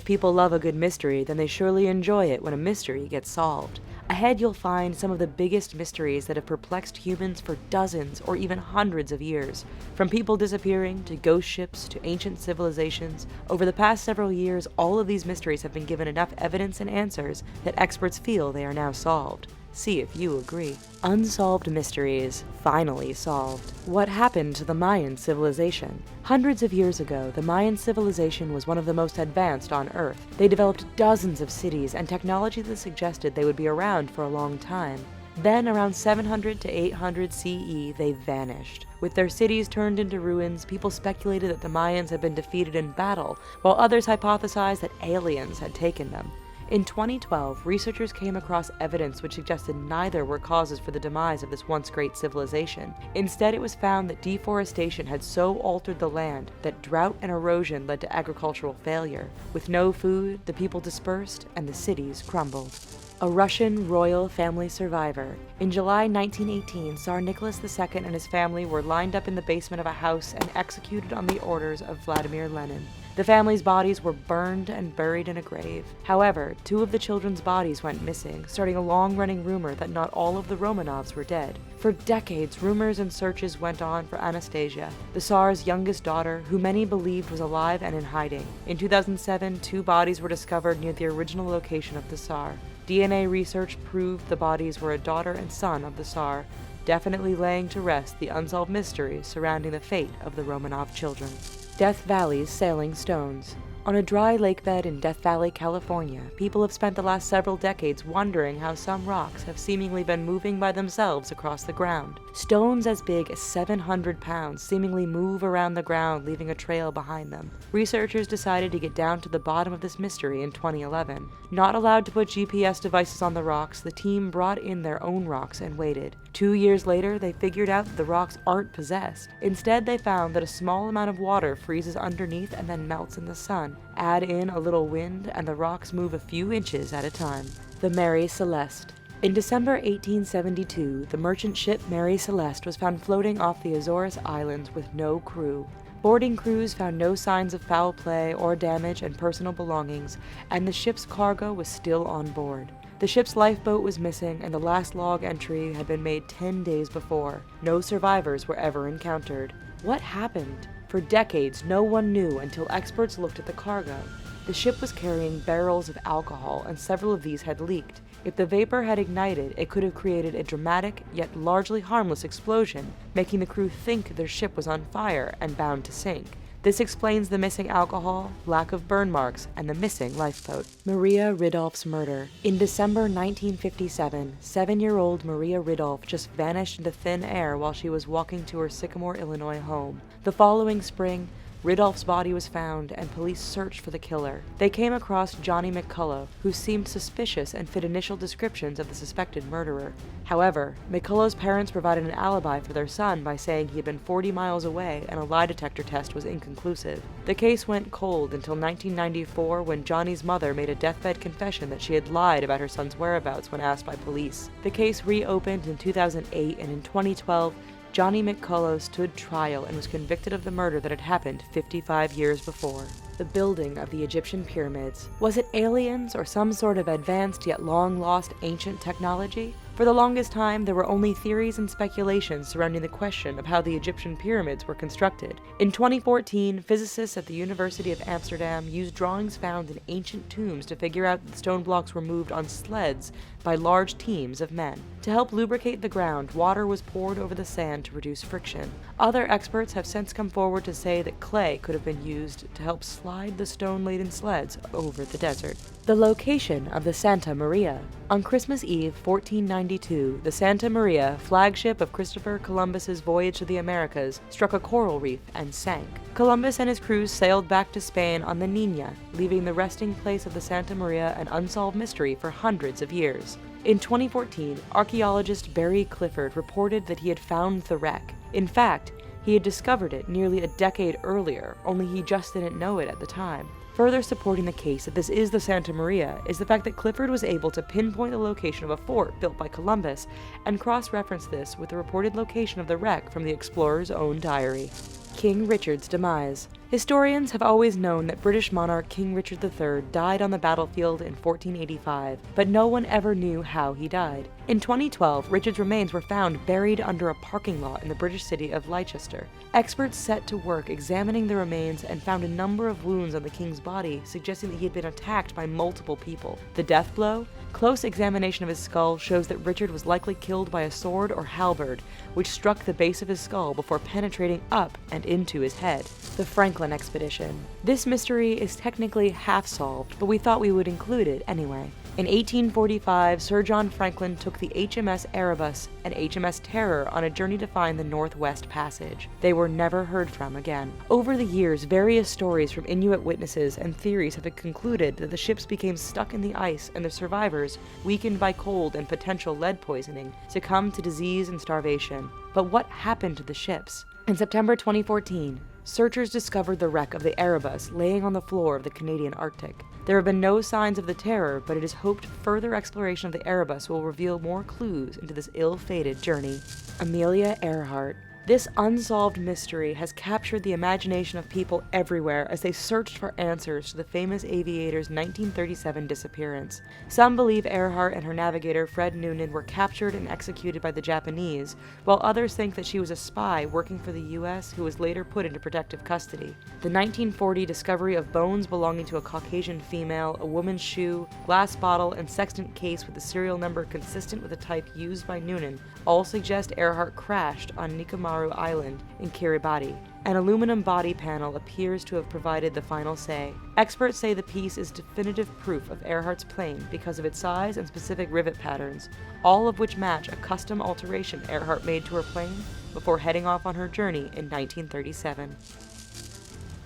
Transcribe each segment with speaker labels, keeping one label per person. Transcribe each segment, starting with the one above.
Speaker 1: If people love a good mystery, then they surely enjoy it when a mystery gets solved. Ahead you'll find some of the biggest mysteries that have perplexed humans for dozens or even hundreds of years. From people disappearing, to ghost ships, to ancient civilizations, over the past several years, all of these mysteries have been given enough evidence and answers that experts feel they are now solved. See if you agree. Unsolved mysteries, finally solved. What happened to the Mayan civilization? Hundreds of years ago, the Mayan civilization was one of the most advanced on Earth. They developed dozens of cities and technology that suggested they would be around for a long time. Then, around 700 to 800 CE, they vanished. With their cities turned into ruins, people speculated that the Mayans had been defeated in battle, while others hypothesized that aliens had taken them. In 2012, researchers came across evidence which suggested neither were causes for the demise of this once great civilization. Instead, it was found that deforestation had so altered the land that drought and erosion led to agricultural failure. With no food, the people dispersed and the cities crumbled. A Russian royal family survivor. In July 1918, Tsar Nicholas II and his family were lined up in the basement of a house and executed on the orders of Vladimir Lenin. The family's bodies were burned and buried in a grave. However, 2 of the children's bodies went missing, starting a long-running rumor that not all of the Romanovs were dead. For decades, rumors and searches went on for Anastasia, the Tsar's youngest daughter, who many believed was alive and in hiding. In 2007, 2 bodies were discovered near the original location of the Tsar. DNA research proved the bodies were a daughter and son of the Tsar, definitely laying to rest the unsolved mysteries surrounding the fate of the Romanov children. Death Valley's Sailing Stones. On a dry lakebed in Death Valley, California, people have spent the last several decades wondering how some rocks have seemingly been moving by themselves across the ground. Stones as big as 700 pounds seemingly move around the ground, leaving a trail behind them. Researchers decided to get down to the bottom of this mystery in 2011. Not allowed to put GPS devices on the rocks, the team brought in their own rocks and waited. 2 years later, they figured out that the rocks aren't possessed. Instead, they found that a small amount of water freezes underneath and then melts in the sun. Add in a little wind, and the rocks move a few inches at a time. The Mary Celeste. In December 1872, the merchant ship Mary Celeste was found floating off the Azores Islands with no crew. Boarding crews found no signs of foul play or damage and personal belongings, and the ship's cargo was still on board. The ship's lifeboat was missing, and the last log entry had been made 10 days before. No survivors were ever encountered. What happened? For decades, no one knew until experts looked at the cargo. The ship was carrying barrels of alcohol, and several of these had leaked. If the vapor had ignited, it could have created a dramatic, yet largely harmless explosion, making the crew think their ship was on fire and bound to sink. This explains the missing alcohol, lack of burn marks, and the missing lifeboat. Maria Ridolf's murder. In December 1957, 7-year-old Maria Ridolf just vanished into thin air while she was walking to her Sycamore, Illinois home. The following spring, Ridolf's body was found, and police searched for the killer. They came across Johnny McCullough, who seemed suspicious and fit initial descriptions of the suspected murderer. However, McCullough's parents provided an alibi for their son by saying he had been 40 miles away and a lie detector test was inconclusive. The case went cold until 1994, when Johnny's mother made a deathbed confession that she had lied about her son's whereabouts when asked by police. The case reopened in 2008, and in 2012, Johnny McCullough stood trial and was convicted of the murder that had happened 55 years before. The building of the Egyptian pyramids. Was it aliens or some sort of advanced yet long-lost ancient technology? For the longest time, there were only theories and speculations surrounding the question of how the Egyptian pyramids were constructed. In 2014, physicists at the University of Amsterdam used drawings found in ancient tombs to figure out that the stone blocks were moved on sleds by large teams of men. To help lubricate the ground, water was poured over the sand to reduce friction. Other experts have since come forward to say that clay could have been used to help slide the stone-laden sleds over the desert. The location of the Santa Maria. On Christmas Eve, 1492, the Santa Maria, flagship of Christopher Columbus's voyage to the Americas, struck a coral reef and sank. Columbus and his crew sailed back to Spain on the Niña, leaving the resting place of the Santa Maria an unsolved mystery for hundreds of years. In 2014, archaeologist Barry Clifford reported that he had found the wreck. In fact, he had discovered it nearly a decade earlier, only he just didn't know it at the time. Further supporting the case that this is the Santa Maria is the fact that Clifford was able to pinpoint the location of a fort built by Columbus and cross-reference this with the reported location of the wreck from the explorer's own diary. King Richard's demise. Historians have always known that British monarch King Richard III died on the battlefield in 1485, but no one ever knew how he died. In 2012, Richard's remains were found buried under a parking lot in the British city of Leicester. Experts set to work examining the remains and found a number of wounds on the king's body, suggesting that he had been attacked by multiple people. The death blow? Close examination of his skull shows that Richard was likely killed by a sword or halberd, which struck the base of his skull before penetrating up and into his head. The Franklin expedition. This mystery is technically half solved, but we thought we would include it anyway. In 1845, Sir John Franklin took the HMS Erebus and HMS Terror on a journey to find the Northwest Passage. They were never heard from again. Over the years, various stories from Inuit witnesses and theories have concluded that the ships became stuck in the ice and the survivors, weakened by cold and potential lead poisoning, succumbed to disease and starvation. But what happened to the ships? In September 2014, searchers discovered the wreck of the Erebus laying on the floor of the Canadian Arctic. There have been no signs of the Terror, but it is hoped further exploration of the Erebus will reveal more clues into this ill-fated journey. Amelia Earhart. This unsolved mystery has captured the imagination of people everywhere as they searched for answers to the famous aviator's 1937 disappearance. Some believe Earhart and her navigator Fred Noonan were captured and executed by the Japanese, while others think that she was a spy working for the U.S. who was later put into protective custody. The 1940 discovery of bones belonging to a Caucasian female, a woman's shoe, glass bottle, and sextant case with a serial number consistent with the type used by Noonan all suggest Earhart crashed on Nikumaru Island in Kiribati. An aluminum body panel appears to have provided the final say. Experts say the piece is definitive proof of Earhart's plane because of its size and specific rivet patterns, all of which match a custom alteration Earhart made to her plane before heading off on her journey in 1937.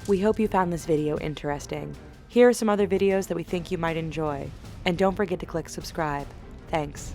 Speaker 1: We hope you found this video interesting. Here are some other videos that we think you might enjoy. And don't forget to click subscribe. Thanks.